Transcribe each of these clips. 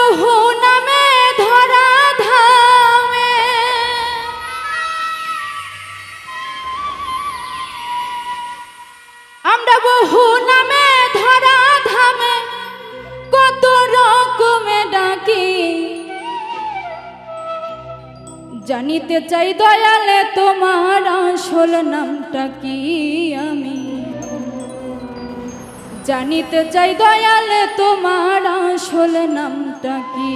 বহু নামে ধরা ধামে আমরা বহু নামে ধরা ধামে কত রকমে ডাকি জানিতে চাই দয়ালে তোমার আসল নামটা কি আমি জানিতে চাই দয়ালে তোমার আসল নামটা কি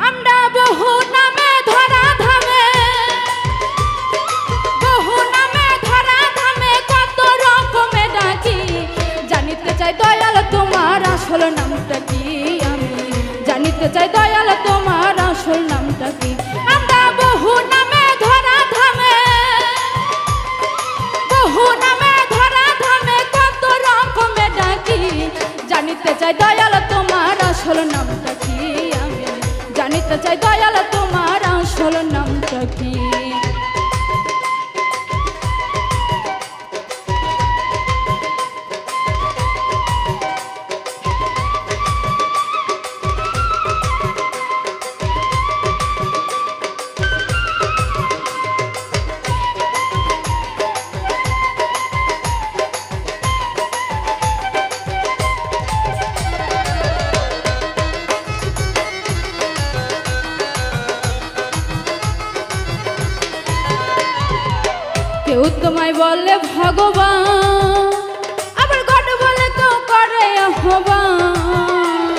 আমরা বহু নামে ধরা ধামে কত রকমে ডাকি জানিতে চাই দয়াল তোমার আসল নামটা কি আমি জানিতে চাই দয়াল তোমার আসল নামটা কি আমরা বহু নামে ধরা ধামে কত রকমে ডাকি জানিতে চাই দয়াল তোমার আসল নামটা কি আমি জানিতে চাই দয়াল তোমার আসল নামটা কি কেউ তোমায় বলে ভগবান আবার গড বলে কেউ করে আহ্বান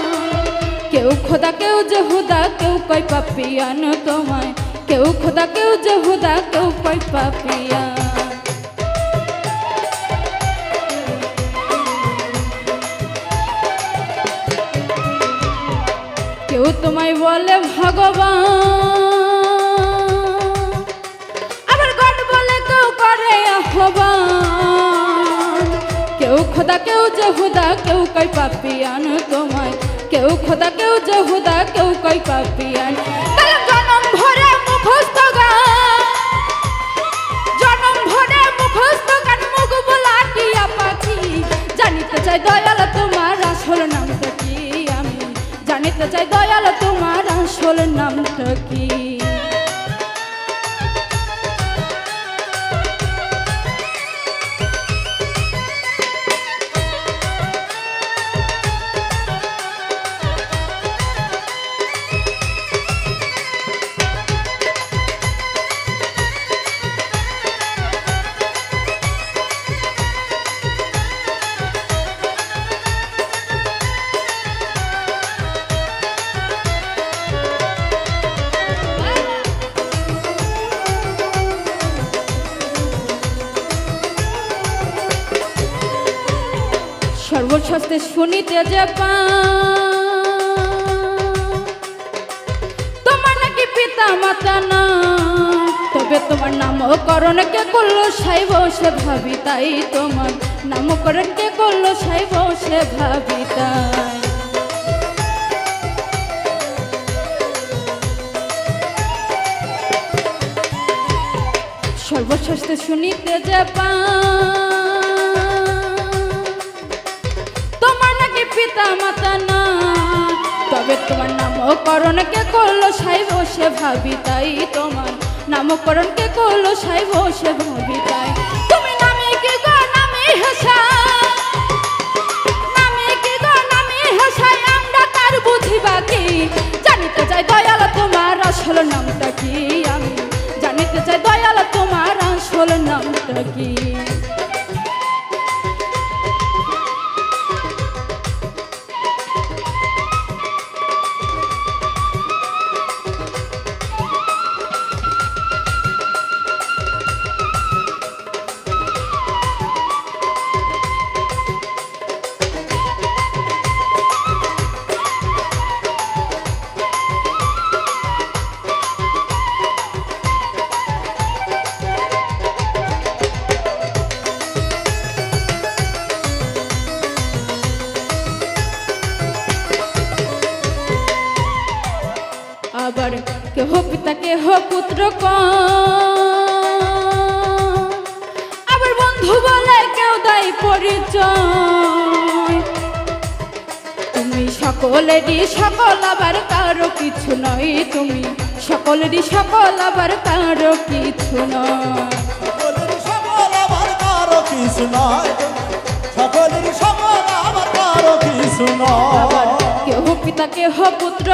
কেউ খোদা কেউ জহুদা কেউ কয় পাপিয়ান তোমায় কেউ খোদা কেউ জহুদা কেউ কয় পাপিয়ান কেউ তোমায় বলে ভগবান কেউ খোদা কেউ জহুদা কেউ কই পাপিয়ান তোমায় কেউ খোদা কেউ জহুদা কেউ কই পাপিয়ান জনম ভরে মুখস্থ গান মুখ বলা টিয়া পাখি জানিতে চাই দয়াল তোমার আসল নামটা কি আমি জানিতে চাই দয়াল তোমার আসল নামটা কি সর্বশাস্ত্রে শুনিতে যে তোমার নাকি পিতা মাতা না তবে তোমার নামকরণ কে করলো সাই বসে ভাবি তাই তোমার নামকরণ কে করলো সাই বসে ভাবি তাই সর্বশাস্ত্রে শুনিতে যে পিতা মাতা না তবে তোমার নামকরণ কে করলো সাই বসে ভাবি তাই তোমার নামকরণ কে করলো সাই বসে ভাবি তাই তুমি নামে কি গো নামে হাসাই আমরা তার বুঝিবা কি জানিতে চাই দয়াল তোমার আসল নামটা কি আমি জানিতে চাই দয়াল তোমার আসল নামটা কি আবার কেহ পিতা কেহ পুত্র আবার বন্ধু বলে কেউ দায়ী পরিচয় সকলেরই সকল আবার কারো কিছু নয়, তুমি সকলেরই সকল আবার কারো কিছু নয়। সকলেরই সকল আবার কারো কিছু নয়, সকলেরই সকল আবার কারো কিছু নয়। কেহ পিতা কেহ পুত্র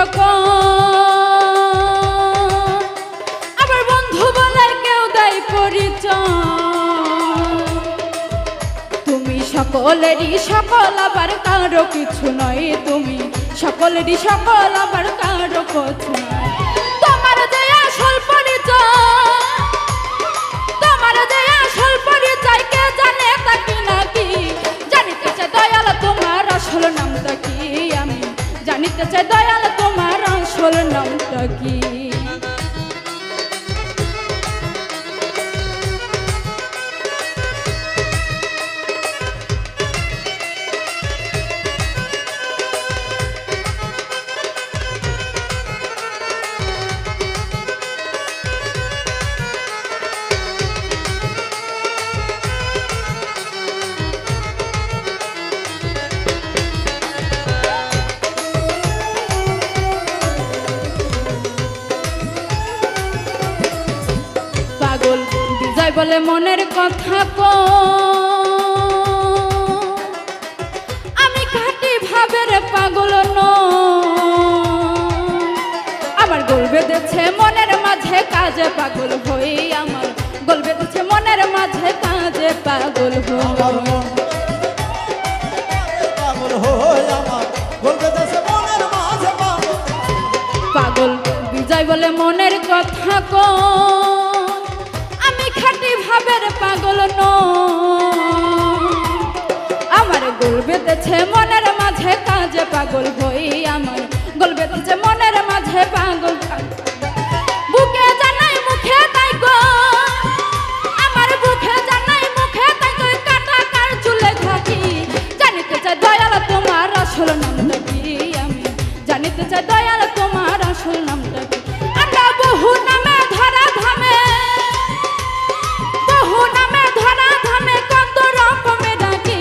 আবার বন্ধু বলে কেউ দেয় পরিচয়। তুমি সকলেরই সকল আবার কারো কিছু নয়, তুমি সকলেরই সকল আবার কারো কিছু নয়। তোমার যে আসল পরিচয়, তোমার যে আসল পরিচয় কে জানে তাকি নাকি? জানিতে চাই দয়াল তোমার আসল নামটা কি? আমি জানিতে চাই দয়াল তোমার আসল নামটা কি? পাগল বিজয় বলে মনের কথা আমি খাঁটি ভাবের পাগল আমার গোল বেঁধেছে মনের মাঝে কাজে পাগল হই, আমার গোল বেঁধেছে মনের মাঝে কাজে পাগল হই। পাগল হই আমার বলবে দেশে মনের মাঝে পাগল। পাগল বিজয় বলে মনের কথা আমি খাঁটি ভাবের পাগল আমার গোল বেঁধেছে মনের মাঝে কাজে পাগল হই, আমার গোল বেঁধেছে মনের মাঝে পাগল। বুকে জানাই মুখে তাই গো, আমার বুকে জানাই মুখে তাই গো, কাটা কার চুলে থাকি। জানিতে চাই দয়াল তোমার আসল নামটা কি? আমি জানিতে চাই দয়াল তোমার আসল নামটা কি? আমরা বহু নামে ধরা ধামে, বহু নামে ধরা ধামে কত রকমে ডাকি।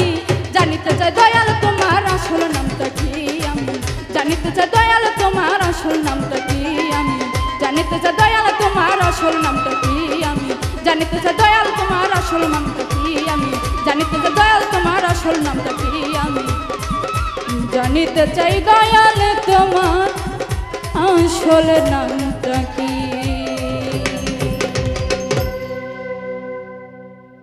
জানিতে চাই দয়াল তোমার আসল নামটা কি? আমি জানিতে চাই দয়াল তোমার আসল নামটা কি? আমি জানিতে চাই দয়াল তোমার আসল নামটা কি? আমি জানিতে চাই দয়াল তোমার আসল নামটা কি? আমি জানিতে চাই দয়াল তোমার আসল নামটা কি? আমি জানিতে চাই দয়াল তোমার আসল নাম।